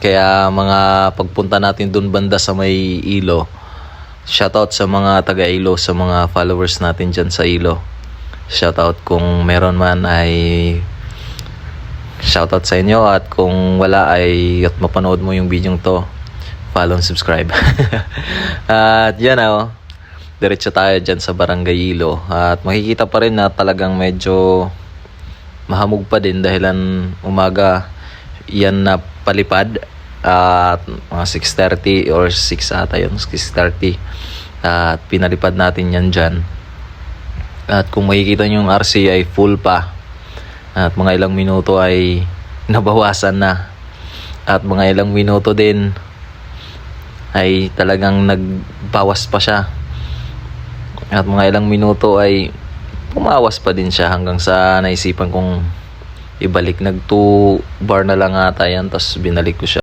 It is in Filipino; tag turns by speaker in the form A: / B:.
A: Kaya mga pagpunta natin dun banda sa may Ilo, shoutout sa mga taga Ilo, sa mga followers natin dyan sa Ilo. Shoutout kung meron man ay shoutout sa inyo, at kung wala ay at mapanood mo yung video to, follow and subscribe. At yan diretso tayo dyan sa Barangay Ilo, at makikita pa rin na talagang medyo mahamog pa din dahilan umaga yan na palipad at mga 6:30 or 6 ata yun, 6:30, at pinalipad natin yan dyan. At kung makikita nyo yung RC ay full pa, at mga ilang minuto ay nabawasan na, at mga ilang minuto din ay talagang nagbawas pa siya, at mga ilang minuto ay pumawas pa din siya, hanggang sa naisipan kong ibalik. Nag 2 bar na lang ata yan, tapos binalik ko siya.